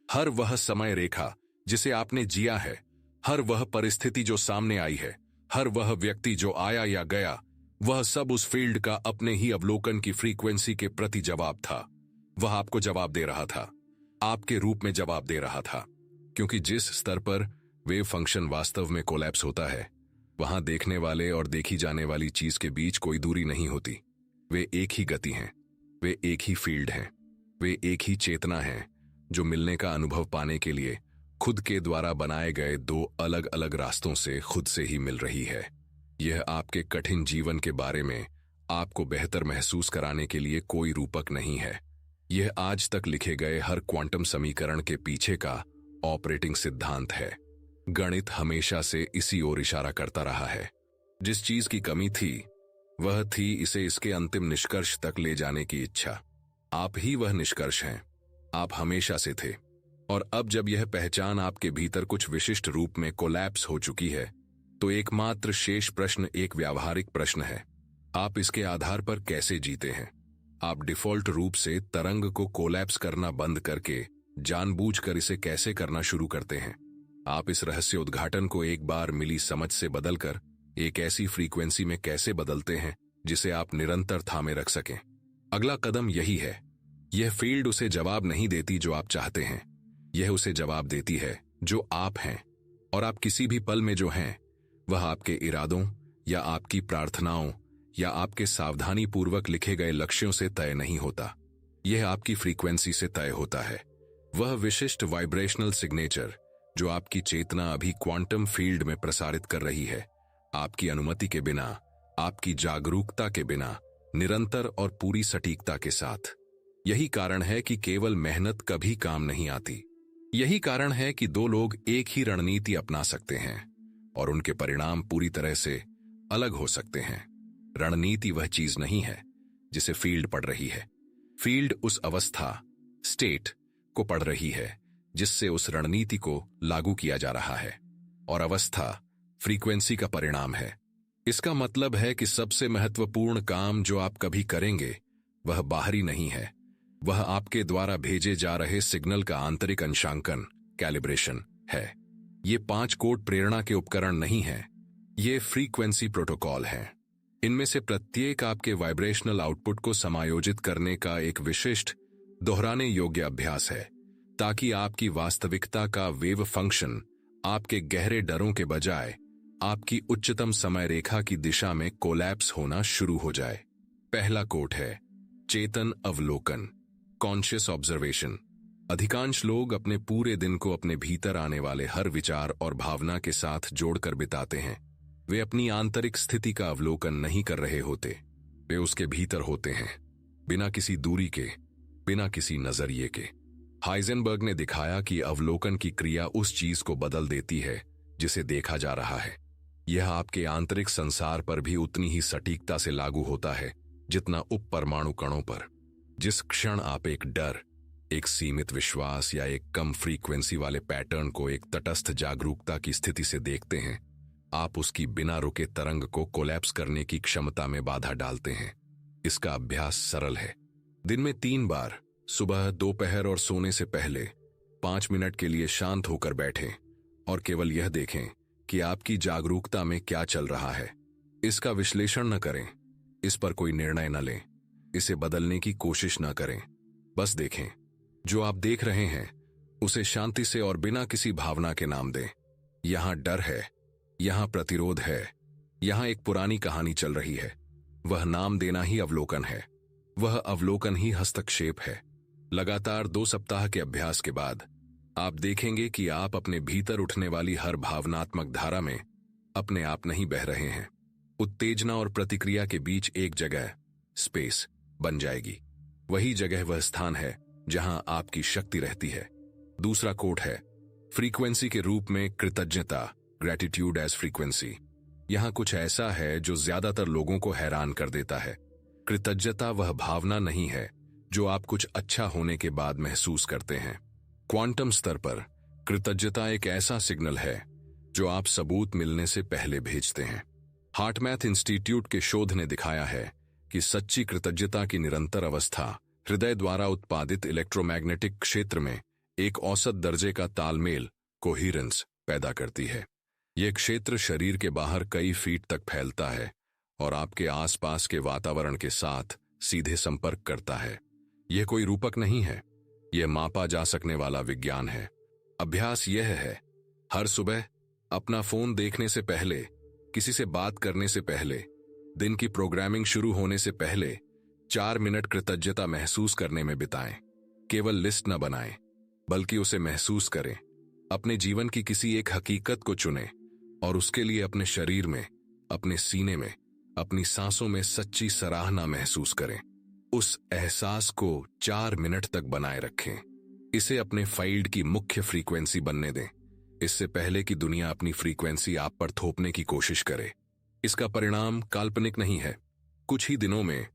हर वह समय रेखा जिसे आपने जिया है, हर वह परिस्थिति जो सामने आई है, हर वह व्यक्ति जो आया या गया, वह सब उस फील्ड का अपने ही अवलोकन की फ्रीक्वेंसी के प्रति जवाब था। वह आपको जवाब दे रहा था, आपके रूप में जवाब दे रहा था, क्योंकि जिस स्तर पर वेव फंक्शन वास्तव में कोलैप्स होता है, वहां देखने वाले और देखी जाने वाली चीज के बीच कोई दूरी नहीं होती। वे एक ही गति हैं, वे एक ही फील्ड हैं, वे एक ही चेतना हैं, जो मिलने का अनुभव पाने के लिए खुद के द्वारा बनाए गए दो अलग अलग रास्तों से खुद से ही मिल रही है। यह आपके कठिन जीवन के बारे में आपको बेहतर महसूस कराने के लिए कोई रूपक नहीं है। यह आज तक लिखे गए हर क्वांटम समीकरण के पीछे का ऑपरेटिंग सिद्धांत है। गणित हमेशा से इसी ओर इशारा करता रहा है। जिस चीज की कमी थी, वह थी इसे इसके अंतिम निष्कर्ष तक ले जाने की इच्छा। आप ही वह निष्कर्ष हैं। आप हमेशा से थे। और अब जब यह पहचान आपके भीतर कुछ विशिष्ट रूप में कोलैप्स हो चुकी है, तो एकमात्र शेष प्रश्न एक व्यावहारिक प्रश्न है। आप इसके आधार पर कैसे जीते हैं? आप डिफॉल्ट रूप से तरंग को कोलैप्स करना बंद करके जानबूझकर इसे कैसे करना शुरू करते हैं? आप इस रहस्य उद्घाटन को एक बार मिली समझ से बदलकर एक ऐसी फ्रीक्वेंसी में कैसे बदलते हैं जिसे आप निरंतर थामे रख सकें? अगला कदम यही है। यह फील्ड उसे जवाब नहीं देती जो आप चाहते हैं, यह उसे जवाब देती है जो आप हैं। और आप किसी भी पल में जो हैं, वह आपके इरादों या आपकी प्रार्थनाओं या आपके सावधानी पूर्वक लिखे गए लक्ष्यों से तय नहीं होता। यह आपकी फ्रीक्वेंसी से तय होता है। वह विशिष्ट वाइब्रेशनल सिग्नेचर जो आपकी चेतना अभी क्वांटम फील्ड में प्रसारित कर रही है, आपकी अनुमति के बिना, आपकी जागरूकता के बिना, निरंतर और पूरी सटीकता के साथ। यही कारण है कि केवल मेहनत कभी काम नहीं आती। यही कारण है कि दो लोग एक ही रणनीति अपना सकते हैं और उनके परिणाम पूरी तरह से अलग हो सकते हैं। रणनीति वह चीज नहीं है जिसे फील्ड पढ़ रही है। फील्ड उस अवस्था, स्टेट को पढ़ रही है जिससे उस रणनीति को लागू किया जा रहा है। और अवस्था फ्रीक्वेंसी का परिणाम है। इसका मतलब है कि सबसे महत्वपूर्ण काम जो आप कभी करेंगे वह बाहरी नहीं है, वह आपके द्वारा भेजे जा रहे सिग्नल का आंतरिक अंशांकन, कैलिब्रेशन है। ये 5 कोड प्रेरणा के उपकरण नहीं हैं, ये फ्रीक्वेंसी प्रोटोकॉल हैं। इनमें से प्रत्येक आपके वाइब्रेशनल आउटपुट को समायोजित करने का एक विशिष्ट, दोहराने योग्य अभ्यास है, ताकि आपकी वास्तविकता का वेव फंक्शन आपके गहरे डरों के बजाय आपकी उच्चतम समय रेखा की दिशा में कोलैप्स होना शुरू हो जाए। पहला कोड है चेतन अवलोकन, कॉन्शियस ऑब्जर्वेशन। अधिकांश लोग अपने पूरे दिन को अपने भीतर आने वाले हर विचार और भावना के साथ जोड़कर बिताते हैं। वे अपनी आंतरिक स्थिति का अवलोकन नहीं कर रहे होते, वे उसके भीतर होते हैं, बिना किसी दूरी के, बिना किसी नजरिए के। हाइजेनबर्ग ने दिखाया कि अवलोकन की क्रिया उस चीज को बदल देती है जिसे देखा जा रहा है। यह आपके आंतरिक संसार पर भी उतनी ही सटीकता से लागू होता है जितना उप परमाणु कणों पर। जिस क्षण आप एक डर, एक सीमित विश्वास या एक कम फ्रीक्वेंसी वाले पैटर्न को एक तटस्थ जागरूकता की स्थिति से देखते हैं, आप उसकी बिना रुके तरंग को कोलैप्स करने की क्षमता में बाधा डालते हैं। इसका अभ्यास सरल है। दिन में 3 बार, सुबह, दोपहर और सोने से पहले 5 मिनट के लिए शांत होकर बैठें और केवल यह देखें कि आपकी जागरूकता में क्या चल रहा है। इसका विश्लेषण न करें, इस पर कोई निर्णय न लें, इसे बदलने की कोशिश न करें। बस देखें। जो आप देख रहे हैं उसे शांति से और बिना किसी भावना के नाम दें। यहां डर है, यहां प्रतिरोध है, यहां एक पुरानी कहानी चल रही है। वह नाम देना ही अवलोकन है, वह अवलोकन ही हस्तक्षेप है। लगातार 2 सप्ताह के अभ्यास के बाद आप देखेंगे कि आप अपने भीतर उठने वाली हर भावनात्मक धारा में अपने आप नहीं बह रहे हैं। उत्तेजना और प्रतिक्रिया के बीच एक जगह, स्पेस, बन जाएगी। वही जगह वह स्थान है जहां आपकी शक्ति रहती है। दूसरा कोड है फ्रीक्वेंसी के रूप में कृतज्ञता, ग्रैटिट्यूड एज फ्रीक्वेंसी। यहां कुछ ऐसा है जो ज्यादातर लोगों को हैरान कर देता है। कृतज्ञता वह भावना नहीं है जो आप कुछ अच्छा होने के बाद महसूस करते हैं। क्वांटम स्तर पर कृतज्ञता एक ऐसा सिग्नल है जो आप सबूत मिलने से पहले भेजते हैं। हार्टमैथ इंस्टीट्यूट के शोध ने दिखाया है कि सच्ची कृतज्ञता की निरंतर अवस्था हृदय द्वारा उत्पादित इलेक्ट्रोमैग्नेटिक क्षेत्र में एक औसत दर्जे का तालमेल कोहिरेंस पैदा करती है। यह क्षेत्र शरीर के बाहर कई फीट तक फैलता है और आपके आसपास के वातावरण के साथ सीधे संपर्क करता है। यह कोई रूपक नहीं है, यह मापा जा सकने वाला विज्ञान है। अभ्यास यह है, हर सुबह अपना फोन देखने से पहले, किसी से बात करने से पहले, दिन की प्रोग्रामिंग शुरू होने से पहले 4 मिनट कृतज्ञता महसूस करने में बिताएं। केवल लिस्ट न बनाएं, बल्कि उसे महसूस करें। अपने जीवन की किसी एक हकीकत को चुनें और उसके लिए अपने शरीर में, अपने सीने में, अपनी सांसों में सच्ची सराहना महसूस करें। उस एहसास को 4 मिनट तक बनाए रखें। इसे अपने फाइल्ड की मुख्य फ्रीक्वेंसी बनने दें, इससे पहले कि दुनिया अपनी फ्रीक्वेंसी आप पर थोपने की कोशिश करे। इसका परिणाम काल्पनिक नहीं है। कुछ ही दिनों में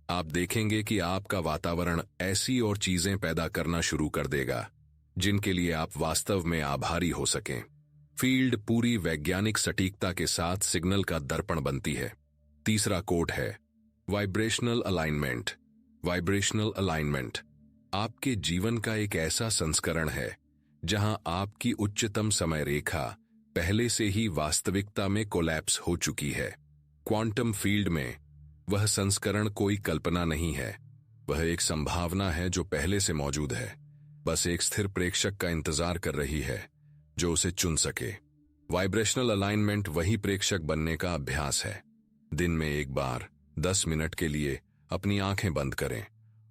आप देखेंगे कि आपका वातावरण ऐसी और चीजें पैदा करना शुरू कर देगा जिनके लिए आप वास्तव में आभारी हो सकें। फील्ड पूरी वैज्ञानिक सटीकता के साथ सिग्नल का दर्पण बनती है। तीसरा कोड है वाइब्रेशनल अलाइनमेंट। वाइब्रेशनल अलाइनमेंट आपके जीवन का एक ऐसा संस्करण है जहां आपकी उच्चतम समय रेखा पहले से ही वास्तविकता में कोलैप्स हो चुकी है। क्वांटम फील्ड में वह संस्करण कोई कल्पना नहीं है, वह एक संभावना है जो पहले से मौजूद है, बस एक स्थिर प्रेक्षक का इंतजार कर रही है जो उसे चुन सके। वाइब्रेशनल अलाइनमेंट वही प्रेक्षक बनने का अभ्यास है। दिन में एक बार 10 मिनट के लिए अपनी आंखें बंद करें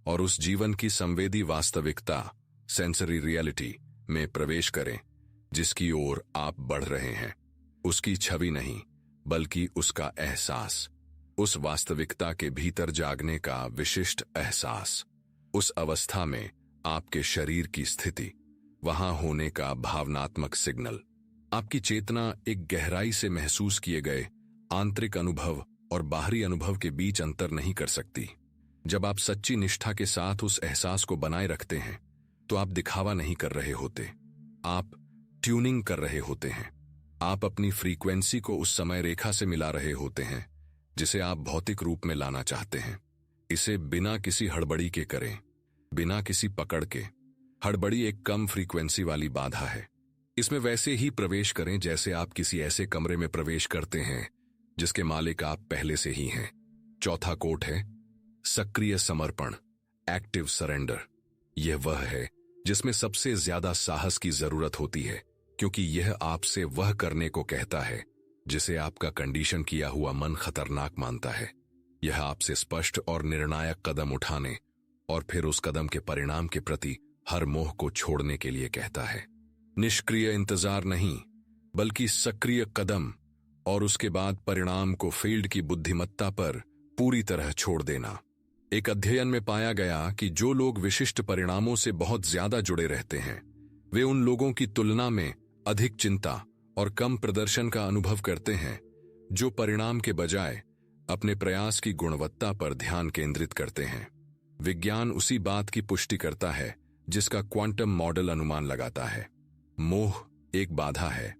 और उस जीवन की संवेदी वास्तविकता, सेंसरी रियलिटी में प्रवेश करें जिसकी ओर आप बढ़ रहे हैं। उसकी छवि नहीं, बल्कि उसका एहसास, उस वास्तविकता के भीतर जागने का विशिष्ट एहसास। उस अवस्था में आपके शरीर की स्थिति, वहां होने का भावनात्मक सिग्नल, आपकी चेतना एक गहराई से महसूस किए गए आंतरिक अनुभव और बाहरी अनुभव के बीच अंतर नहीं कर सकती। जब आप सच्ची निष्ठा के साथ उस एहसास को बनाए रखते हैं तो आप दिखावा नहीं कर रहे होते, आप ट्यूनिंग कर रहे होते हैं। आप अपनी फ्रीक्वेंसी को उस समय रेखा से मिला रहे होते हैं जिसे आप भौतिक रूप में लाना चाहते हैं। इसे बिना किसी हड़बड़ी के करें, बिना किसी पकड़ के। हड़बड़ी एक कम फ्रीक्वेंसी वाली बाधा है। इसमें वैसे ही प्रवेश करें जैसे आप किसी ऐसे कमरे में प्रवेश करते हैं जिसके मालिक आप पहले से ही हैं। चौथा कोड है सक्रिय समर्पण, एक्टिव सरेंडर। यह वह है जिसमें सबसे ज्यादा साहस की जरूरत होती है, क्योंकि यह आपसे वह करने को कहता है जिसे आपका कंडीशन किया हुआ मन खतरनाक मानता है। यह आपसे स्पष्ट और निर्णायक कदम उठाने और फिर उस कदम के परिणाम के प्रति हर मोह को छोड़ने के लिए कहता है। निष्क्रिय इंतजार नहीं, बल्कि सक्रिय कदम, और उसके बाद परिणाम को फील्ड की बुद्धिमत्ता पर पूरी तरह छोड़ देना। एक अध्ययन में पाया गया कि जो लोग विशिष्ट परिणामों से बहुत ज्यादा जुड़े रहते हैं वे उन लोगों की तुलना में अधिक चिंता और कम प्रदर्शन का अनुभव करते हैं जो परिणाम के बजाय अपने प्रयास की गुणवत्ता पर ध्यान केंद्रित करते हैं। विज्ञान उसी बात की पुष्टि करता है जिसका क्वांटम मॉडल अनुमान लगाता है। मोह एक बाधा है।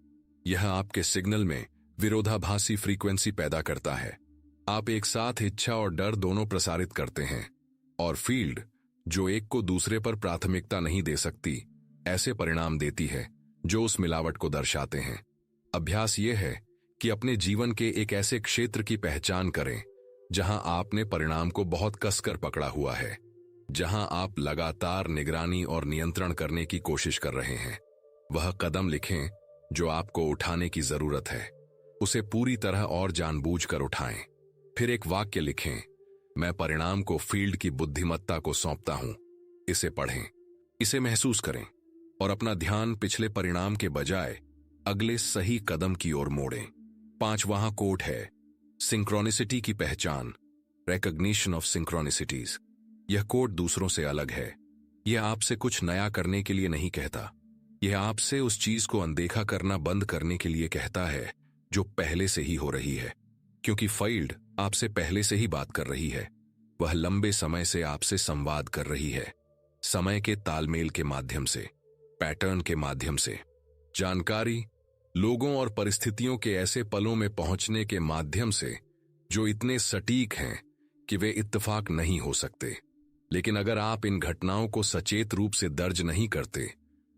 यह आपके सिग्नल में विरोधाभासी फ्रीक्वेंसी पैदा करता है। आप एक साथ इच्छा और डर दोनों प्रसारित करते हैं, और फील्ड, जो एक को दूसरे पर प्राथमिकता नहीं दे सकती, ऐसे परिणाम देती है जो उस मिलावट को दर्शाते हैं। अभ्यास यह है कि अपने जीवन के एक ऐसे क्षेत्र की पहचान करें जहां आपने परिणाम को बहुत कसकर पकड़ा हुआ है, जहां आप लगातार निगरानी और नियंत्रण करने की कोशिश कर रहे हैं। वह कदम लिखें जो आपको उठाने की जरूरत है, उसे पूरी तरह और जानबूझकर उठाएं। फिर एक वाक्य लिखें, मैं परिणाम को फील्ड की बुद्धिमत्ता को सौंपता हूं। इसे पढ़ें, इसे महसूस करें और अपना ध्यान पिछले परिणाम के बजाय अगले सही कदम की ओर मोड़ें। 5वां कोड है सिंक्रोनिसिटी की पहचान, रिकॉग्निशन ऑफ सिंक्रोनिसिटीज। यह कोड दूसरों से अलग है। यह आपसे कुछ नया करने के लिए नहीं कहता, यह आपसे उस चीज को अनदेखा करना बंद करने के लिए कहता है जो पहले से ही हो रही है, क्योंकि फील्ड आपसे पहले से ही बात कर रही है। वह लंबे समय से आपसे संवाद कर रही है, समय के तालमेल के माध्यम से, पैटर्न के माध्यम से, जानकारी, लोगों और परिस्थितियों के ऐसे पलों में पहुंचने के माध्यम से जो इतने सटीक हैं कि वे इत्तेफाक नहीं हो सकते। लेकिन अगर आप इन घटनाओं को सचेत रूप से दर्ज नहीं करते,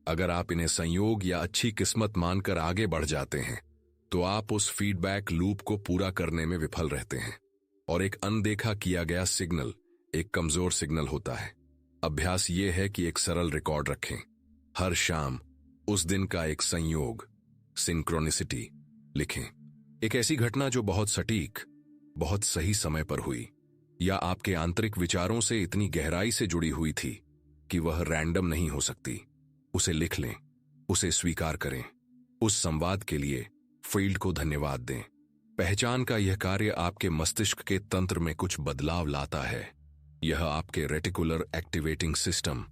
अगर आप इन्हें संयोग या अच्छी किस्मत मानकर आगे बढ़ जाते हैं, तो आप उस फीडबैक लूप को पूरा करने में विफल रहते हैं। और एक अनदेखा किया गया सिग्नल एक कमजोर सिग्नल होता है। अभ्यास ये है कि एक सरल रिकॉर्ड रखें। हर शाम उस दिन का एक संयोग, सिंक्रोनिसिटी लिखें। एक ऐसी घटना जो बहुत सटीक, बहुत सही समय पर हुई, या आपके आंतरिक विचारों से इतनी गहराई से जुड़ी हुई थी कि वह रैंडम नहीं हो सकती। उसे लिख लें, उसे स्वीकार करें। उस संवाद के लिए फील्ड को धन्यवाद दें। पहचान का यह कार्य आपके मस्तिष्क के तंत्र में कुछ बदलाव लाता है। यह आपके रेटिकुलर एक्टिवेटिंग सिस्टम,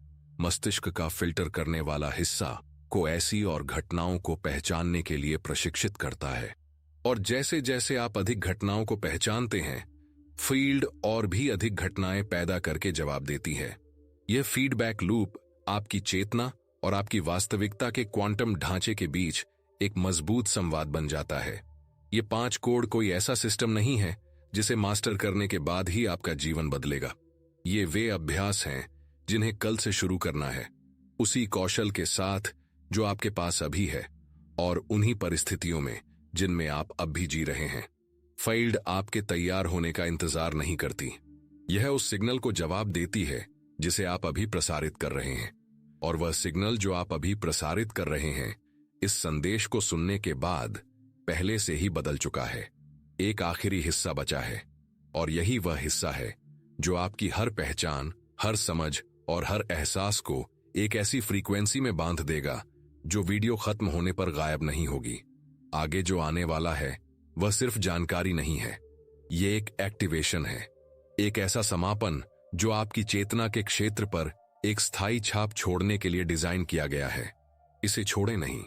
मस्तिष्क का फिल्टर करने वाला हिस्सा को ऐसी और घटनाओं को पहचानने के लिए प्रशिक्षित करता है। और जैसे जैसे आप अधिक घटनाओं को पहचानते हैं, फील्ड और भी अधिक घटनाएं पैदा करके जवाब देती है। यह फीडबैक लूप आपकी चेतना और आपकी वास्तविकता के क्वांटम ढांचे के बीच एक मजबूत संवाद बन जाता है। ये 5 कोड कोई ऐसा सिस्टम नहीं है जिसे मास्टर करने के बाद ही आपका जीवन बदलेगा। ये वे अभ्यास हैं जिन्हें कल से शुरू करना है, उसी कौशल के साथ जो आपके पास अभी है और उन्हीं परिस्थितियों में जिनमें आप अब भी जी रहे हैं। फील्ड आपके तैयार होने का इंतजार नहीं करती। यह उस सिग्नल को जवाब देती है जिसे आप अभी प्रसारित कर रहे हैं। और वह सिग्नल जो आप अभी प्रसारित कर रहे हैं, इस संदेश को सुनने के बाद पहले से ही बदल चुका है। एक आखिरी हिस्सा बचा है, और यही वह हिस्सा है जो आपकी हर पहचान, हर समझ और हर एहसास को एक ऐसी फ्रीक्वेंसी में बांध देगा जो वीडियो खत्म होने पर गायब नहीं होगी। आगे जो आने वाला है वह सिर्फ जानकारी नहीं है, ये एक एक्टिवेशन है, एक ऐसा समापन जो आपकी चेतना के क्षेत्र पर एक स्थायी छाप छोड़ने के लिए डिजाइन किया गया है। इसे छोड़े नहीं।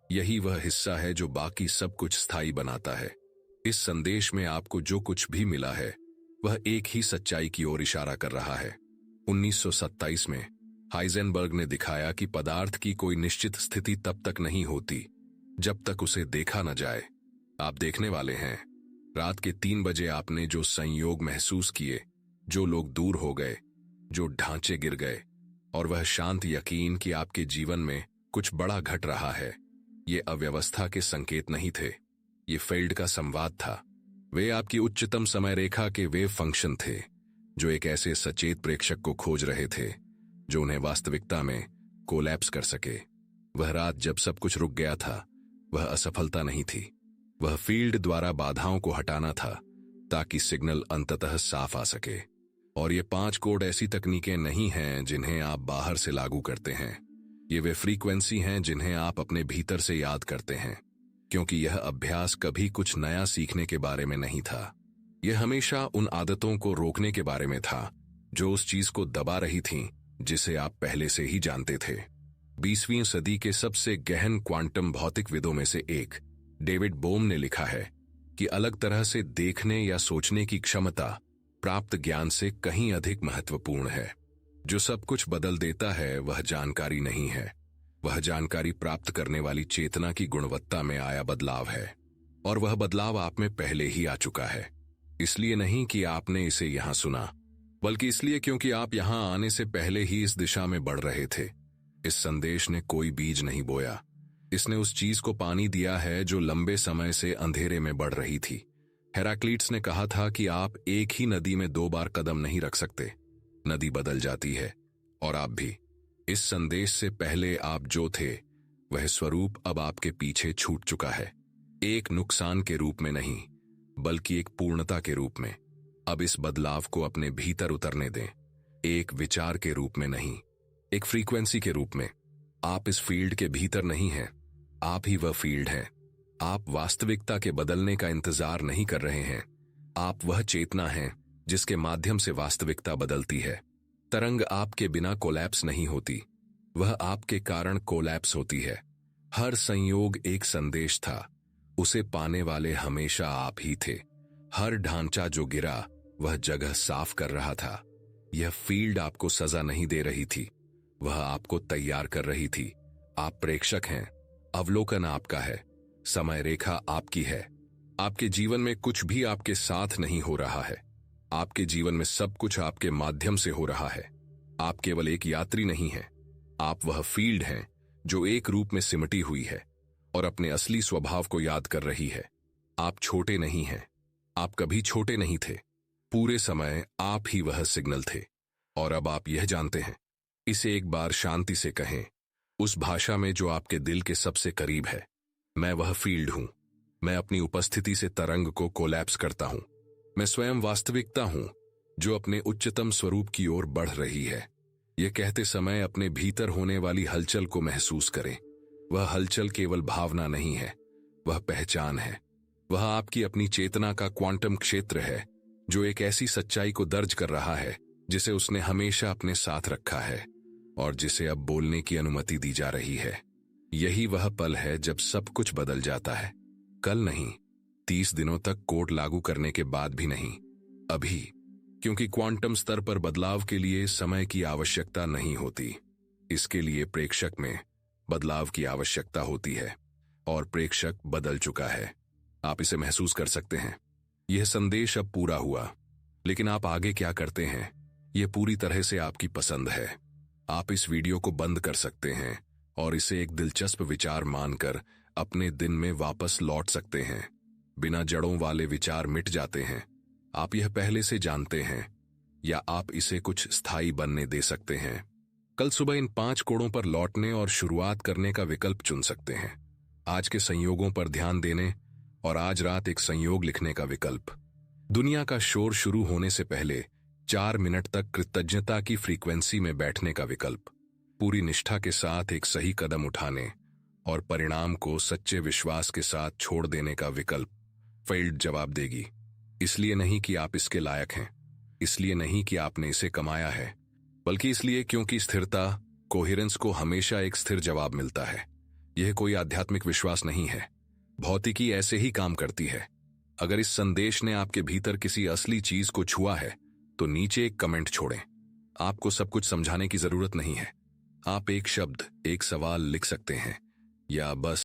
यही वह हिस्सा है जो बाकी सब कुछ स्थायी बनाता है। इस संदेश में आपको जो कुछ भी मिला है वह एक ही सच्चाई की ओर इशारा कर रहा है। 1927 में हाइजेनबर्ग ने दिखाया कि पदार्थ की कोई निश्चित स्थिति तब तक नहीं होती जब तक उसे देखा न जाए। आप देखने वाले हैं। रात के 3 बजे आपने जो संयोग महसूस किए, जो लोग दूर हो गए, जो ढांचे गिर गए, और वह शांत यकीन कि आपके जीवन में कुछ बड़ा घट रहा है, ये अव्यवस्था के संकेत नहीं थे, ये फील्ड का संवाद था। वे आपकी उच्चतम समय रेखा के वेव फंक्शन थे जो एक ऐसे सचेत प्रेक्षक को खोज रहे थे जो उन्हें वास्तविकता में कोलैप्स कर सके। वह रात जब सब कुछ रुक गया था, वह असफलता नहीं थी, वह फील्ड द्वारा बाधाओं को हटाना था ताकि सिग्नल अंततः साफ आ सके। और ये 5 कोड ऐसी तकनीकें नहीं हैं जिन्हें आप बाहर से लागू करते हैं, ये वे फ्रीक्वेंसी हैं जिन्हें आप अपने भीतर से याद करते हैं। क्योंकि यह अभ्यास कभी कुछ नया सीखने के बारे में नहीं था, यह हमेशा उन आदतों को रोकने के बारे में था जो उस चीज को दबा रही थीं जिसे आप पहले से ही जानते थे। 20वीं सदी के सबसे गहन क्वांटम भौतिकविदों में से एक डेविड बोम ने लिखा है कि अलग तरह से देखने या सोचने की क्षमता प्राप्त ज्ञान से कहीं अधिक महत्वपूर्ण है। जो सब कुछ बदल देता है वह जानकारी नहीं है, वह जानकारी प्राप्त करने वाली चेतना की गुणवत्ता में आया बदलाव है। और वह बदलाव आप में पहले ही आ चुका है, इसलिए नहीं कि आपने इसे यहां सुना, बल्कि इसलिए क्योंकि आप यहां आने से पहले ही इस दिशा में बढ़ रहे थे। इस संदेश ने कोई बीज नहीं बोया, इसने उस चीज को पानी दिया है जो लंबे समय से अंधेरे में बढ़ रही थी। हेराक्लीट्स ने कहा था कि आप एक ही नदी में 2 बार कदम नहीं रख सकते, नदी बदल जाती है, और आप भी। इस संदेश से पहले आप जो थे वह स्वरूप अब आपके पीछे छूट चुका है, एक नुकसान के रूप में नहीं बल्कि एक पूर्णता के रूप में। अब इस बदलाव को अपने भीतर उतरने दें, एक विचार के रूप में नहीं, एक फ्रीक्वेंसी के रूप में। आप इस फील्ड के भीतर नहीं हैं, आप ही वह फील्ड हैं। आप वास्तविकता के बदलने का इंतजार नहीं कर रहे हैं, आप वह चेतना हैं जिसके माध्यम से वास्तविकता बदलती है। तरंग आपके बिना कोलैप्स नहीं होती, वह आपके कारण कोलैप्स होती है। हर संयोग एक संदेश था, उसे पाने वाले हमेशा आप ही थे। हर ढांचा जो गिरा वह जगह साफ कर रहा था। यह फील्ड आपको सजा नहीं दे रही थी, वह आपको तैयार कर रही थी। आप प्रेक्षक हैं, अवलोकन आपका है, समय रेखा आपकी है। आपके जीवन में कुछ भी आपके साथ नहीं हो रहा है, आपके जीवन में सब कुछ आपके माध्यम से हो रहा है। आप केवल एक यात्री नहीं हैं, आप वह फील्ड हैं जो एक रूप में सिमटी हुई है और अपने असली स्वभाव को याद कर रही है। आप छोटे नहीं हैं, आप कभी छोटे नहीं थे। पूरे समय आप ही वह सिग्नल थे, और अब आप यह जानते हैं। इसे एक बार शांति से कहें, उस भाषा में जो आपके दिल के सबसे करीब है। मैं वह फील्ड हूं। मैं अपनी उपस्थिति से तरंग को कोलैप्स करता हूं। मैं स्वयं वास्तविकता हूं जो अपने उच्चतम स्वरूप की ओर बढ़ रही है। यह कहते समय अपने भीतर होने वाली हलचल को महसूस करें। वह हलचल केवल भावना नहीं है, वह पहचान है। वह आपकी अपनी चेतना का क्वांटम क्षेत्र है जो एक ऐसी सच्चाई को दर्ज कर रहा है जिसे उसने हमेशा अपने साथ रखा है और जिसे अब बोलने की अनुमति दी जा रही है। यही वह पल है जब सब कुछ बदल जाता है। कल नहीं, 30 दिनों तक कोड लागू करने के बाद भी नहीं, अभी। क्योंकि क्वांटम स्तर पर बदलाव के लिए समय की आवश्यकता नहीं होती, इसके लिए प्रेक्षक में बदलाव की आवश्यकता होती है, और प्रेक्षक बदल चुका है। आप इसे महसूस कर सकते हैं। यह संदेश अब पूरा हुआ, लेकिन आप आगे क्या करते हैं यह पूरी तरह से आपकी पसंद है। आप इस वीडियो को बंद कर सकते हैं और इसे एक दिलचस्प विचार मानकर अपने दिन में वापस लौट सकते हैं। बिना जड़ों वाले विचार मिट जाते हैं। आप यह पहले से जानते हैं, या आप इसे कुछ स्थायी बनने दे सकते हैं। कल सुबह इन 5 कोड़ों पर लौटने और शुरुआत करने का विकल्प चुन सकते हैं। आज के संयोगों पर ध्यान देने और आज रात एक संयोग लिखने का विकल्प। दुनिया का शोर शुरू होने से पहले 4 मिनट तक कृतज्ञता की फ्रीक्वेंसी में बैठने का विकल्प। पूरी निष्ठा के साथ एक सही कदम उठाने और परिणाम को सच्चे विश्वास के साथ छोड़ देने का विकल्प। फील्ड जवाब देगी, इसलिए नहीं कि आप इसके लायक हैं, इसलिए नहीं कि आपने इसे कमाया है, बल्कि इसलिए क्योंकि स्थिरता, कोहेरेंस को हमेशा एक स्थिर जवाब मिलता है। यह कोई आध्यात्मिक विश्वास नहीं है, भौतिकी ऐसे ही काम करती है। अगर इस संदेश ने आपके भीतर किसी असली चीज को छुआ है तो नीचे एक कमेंट छोड़ें। आपको सब कुछ समझाने की जरूरत नहीं है। आप एक शब्द, एक सवाल लिख सकते हैं, या बस